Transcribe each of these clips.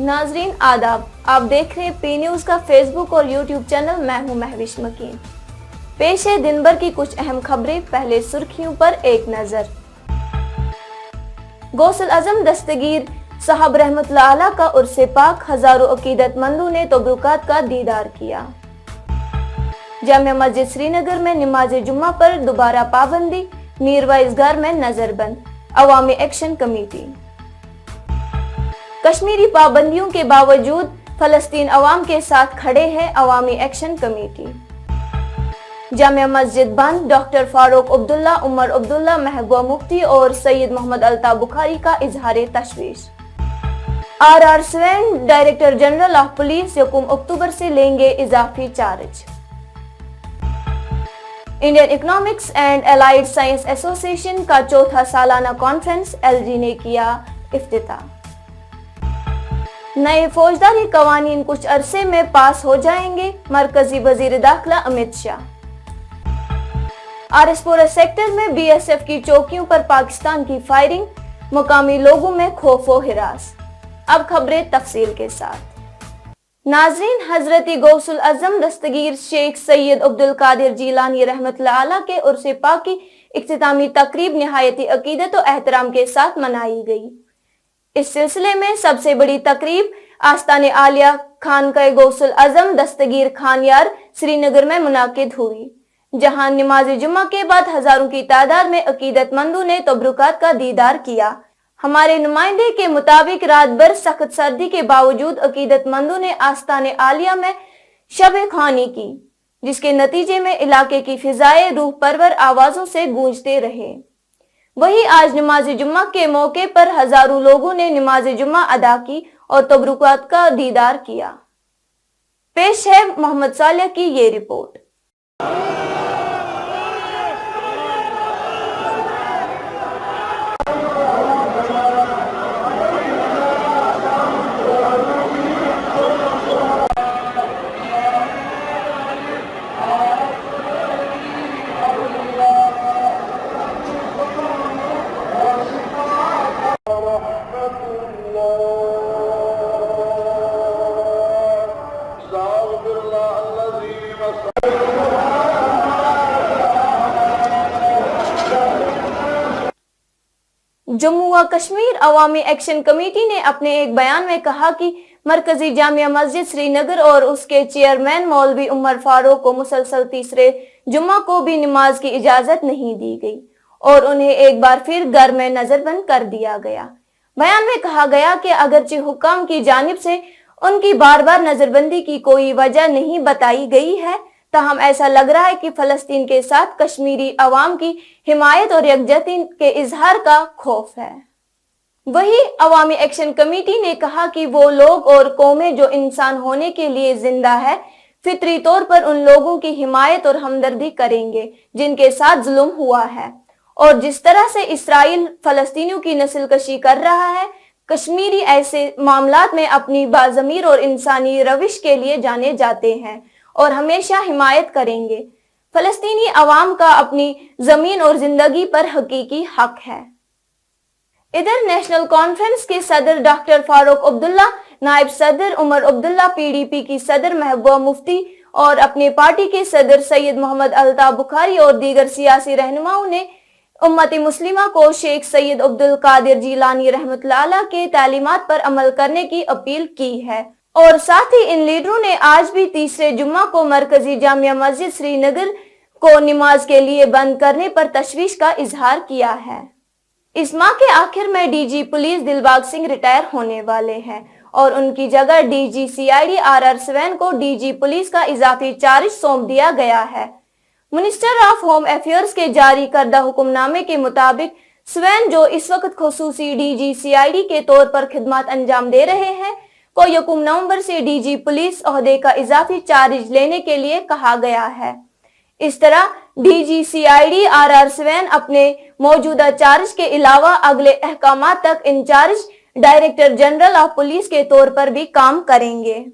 नाजरीन आदाब, आप देख रहे हैं पी न्यूज का फेसबुक और यूट्यूब चैनल। मैं हूं महविश मकीन। पेश है दिन भर की कुछ अहम खबरें। पहले सुर्खियों पर एक नजर। गौसुल आजम दस्तगीर साहब रहमतुल्लाह अलैह का उर्से पाक, हजारों अकीदतमंदों ने तबरुकात का दीदार किया। जामिया मस्जिद श्रीनगर में नमाज जुम्मा पर दोबारा पाबंदी, मीरवाइजगार में नजरबंद, अवामी एक्शन कमेटी। कश्मीरी पाबंदियों के बावजूद फलस्तीन अवाम के साथ खड़े हैं अवामी एक्शन कमेटी। जामिया मस्जिद बंद, डॉक्टर फारूक अब्दुल्ला, उमर अब्दुल्ला, महबूबा मुफ्ती और सैयद मोहम्मद अल्ताफ बुखारी का इजहार तशवीश। R Swain director general of police 1 October से लेंगे इजाफी charge. Indian economics and allied science association का चौथा सालाना कॉन्फ्रेंस एलजी ने किया इफ्तिताह। नए फौजदारी कवानीन कुछ अरसे में पास हो जाएंगे, मरकजी वजीर दाखिला अमित शाह। आरएसपुरा सेक्टर में बीएसएफ की चौकियों पर पाकिस्तान की फायरिंग, मुकामी लोगों में खौफ व हिरास। अब खबरें तफसील के साथ। नाजरीन, हजरती गौसुल आजम दस्तगीर शेख सैयद अब्दुल कादिर जीलानी रहमतुल्लाह अलैह के उर्से पाक की इख्तितामी तकरीब निहायती अकीदत और एहतराम के साथ मनाई गई। इस सिलसिले में सबसे बड़ी तकरीब आस्ताने आलिया खानका गौसुल आजम दस्तगीर खानयार श्रीनगर में मुनाकिद हुई, जहां नमाज जुम्मा के बाद हजारों की तादाद में अकीदतमंदों ने तबरुकात का दीदार किया। हमारे नुमाइंदे के मुताबिक रात भर सख्त सर्दी के बावजूद अकीदतमंदों ने आस्ताने आलिया में शब खानी की, जिसके नतीजे में इलाके की फिजाएं रूह परवर आवाजों से गूंजते रहे। वहीं आज नमाज जुम्मा के मौके पर हजारों लोगों ने नमाज जुम्मा अदा की और तबरुकात का दीदार किया। पेश है मोहम्मद सालेह की ये रिपोर्ट। जम्मू व कश्मीर अवामी एक्शन कमेटी ने अपने एक बयान में कहा कि मरकजी जामिया मस्जिद श्रीनगर और उसके चेयरमैन मौलवी उमर फारूक को मुसलसल तीसरे जुम्मा को भी नमाज की इजाजत नहीं दी गई और उन्हें एक बार फिर घर में नजरबंद कर दिया गया। बयान में कहा गया कि अगरचे हुक्म की जानिब से उनकी बार बार नजरबंदी की कोई वजह नहीं बताई गई है, ताहम ऐसा लग रहा है कि फलस्तीन के साथ कश्मीरी अवाम की हिमायत और यकजहती के इजहार का खौफ है। वही अवामी एक्शन कमेटी ने कहा कि वो लोग और कौमें जो इंसान होने के लिए जिंदा है, फितरी तौर पर उन लोगों की हिमायत और हमदर्दी करेंगे जिनके साथ जुल्म हुआ है, और जिस तरह से इसराइल फलस्तीनियों की नस्ल कशी कर रहा है, कश्मीरी ऐसे मामलात में अपनी बाज़मीर और इंसानी रविश के लिए जाने जाते हैं और हमेशा हिमायत करेंगे। फलस्तीनी अवाम का अपनी जमीन और जिंदगी पर हकीकी हक है। इधर नेशनल कॉन्फ्रेंस के सदर डॉक्टर फारूक अब्दुल्ला, नायब सदर उमर अब्दुल्ला, पीडीपी की सदर महबूबा मुफ्ती और अपने पार्टी के सदर सैयद मोहम्मद अल्ताफ बुखारी और दीगर सियासी रहनुमाओं ने उम्मत मुस्लिमा को शेख सैयद अब्दुल कादिर जीलानी रहमतुल्लाह अलैह के तालीमात पर अमल करने की अपील की है, और साथ ही इन लीडरों ने आज भी तीसरे जुम्मा को मरकजी जामिया मस्जिद श्रीनगर को नमाज के लिए बंद करने पर तशवीश का इजहार किया है। इस माह के आखिर में DG police Dilbag Singh retire होने वाले हैं और उनकी जगह डीजी सीआईडी आर स्वेन को डीजी पुलिस का इजाफी चार्ज सौंप दिया गया है। मिनिस्टर ऑफ होम अफेयर्स के जारी करदा हुक्मनामे के मुताबिक स्वेन, जो इस वक्त खुसूसी डीजी सीआईडी के तौर पर खिदमत अंजाम दे रहे हैं, को 1 नवंबर से डीजी पुलिस ओहदे का इजाफी चार्ज लेने के लिए कहा गया है। इस तरह डीजी सीआईडी आर स्वेन अपने मौजूदा चार्ज के अलावा अगले अहकामात तक incharge director general of police के तौर पर भी काम करेंगे।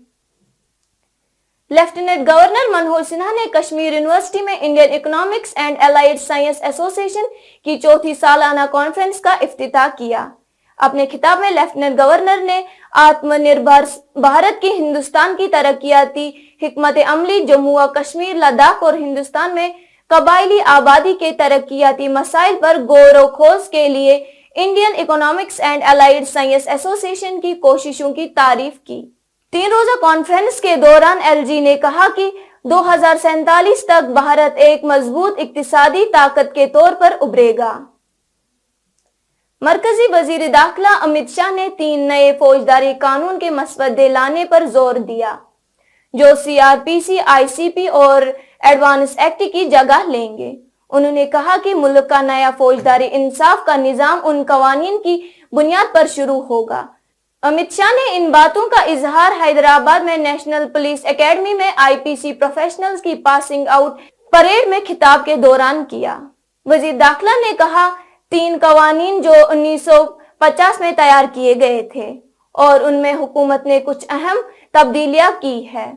लेफ्टिनेंट गवर्नर मनोहर सिन्हा ने कश्मीर यूनिवर्सिटी में Indian economics and allied science association की चौथी सालाना कॉन्फ्रेंस का इफ्तिताह किया। اپنے خطاب میں لیفٹیننٹ گورنر نے آتم نربھر بھارت کی ہندوستان کی ترقیاتی حکمت عملی، جموں و کشمیر، لداخ اور ہندوستان میں قبائلی آبادی کے ترقیاتی مسائل پر غور و خوض کے لیے Indian economics and allied science ایسوسی ایشن کی کوششوں کی تعریف کی۔ 3 روزہ کانفرنس کے دوران ایل جی نے کہا کہ 2047 تک بھارت ایک مضبوط اقتصادی طاقت کے طور پر ابھرے گا۔ مرکزی وزیر داخلہ امت شاہ نے 3 نئے فوجداری قانون کے مسودے لانے پر زور دیا جو سی آر پی سی، آئی سی پی اور ایڈوانس ایکٹ کی جگہ لیں گے۔ انہوں نے کہا کہ ملک کا نیا فوجداری انصاف کا نظام ان قوانین کی بنیاد پر شروع ہوگا۔ امت شاہ نے ان باتوں کا اظہار حیدرآباد میں نیشنل پولیس اکیڈمی میں آئی پی سی پروفیشنلز کی پاسنگ آؤٹ پریڈ میں خطاب کے دوران کیا۔ وزیر داخلہ نے کہا 3 قوانین جو 1950 میں تیار کیے گئے تھے اور ان میں حکومت نے کچھ اہم تبدیلیاں کی ہے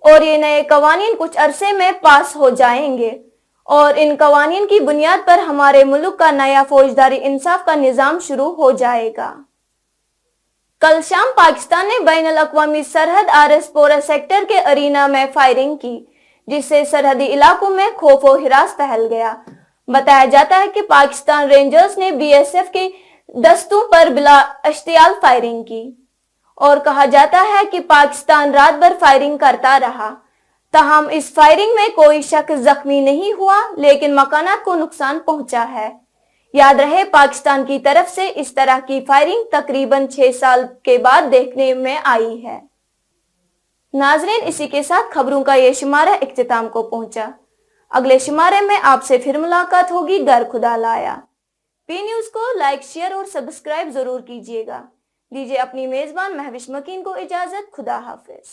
اور یہ نئے قوانین کچھ عرصے میں پاس ہو جائیں گے اور ان قوانین کی بنیاد پر ہمارے ملک کا نیا فوجداری انصاف کا نظام شروع ہو جائے گا۔ کل شام پاکستان نے بین الاقوامی سرحد آر ایس پورہ سیکٹر کے ارینا میں فائرنگ کی جس سے سرحدی علاقوں میں خوف و ہراس پھیل گیا۔ بتایا جاتا ہے کہ پاکستان رینجرز نے بی ایس ایف کے دستوں پر بلا اشتعال فائرنگ کی اور کہا جاتا ہے کہ پاکستان رات بھر فائرنگ کرتا رہا۔ تاہم اس فائرنگ میں کوئی شخص زخمی نہیں ہوا لیکن مکانات کو نقصان پہنچا ہے۔ یاد رہے پاکستان کی طرف سے اس طرح کی فائرنگ تقریباً 6 سال کے بعد دیکھنے میں آئی ہے۔ ناظرین، اسی کے ساتھ خبروں کا یہ شمارہ اختتام کو پہنچا۔ اگلے شمارے میں آپ سے پھر ملاقات ہوگی۔ گر خدا لایا۔ پی نیوز کو لائک، شیئر اور سبسکرائب ضرور کیجیے گا۔ دیجیے اپنی میزبان مہوش مکین کو اجازت۔ خدا حافظ۔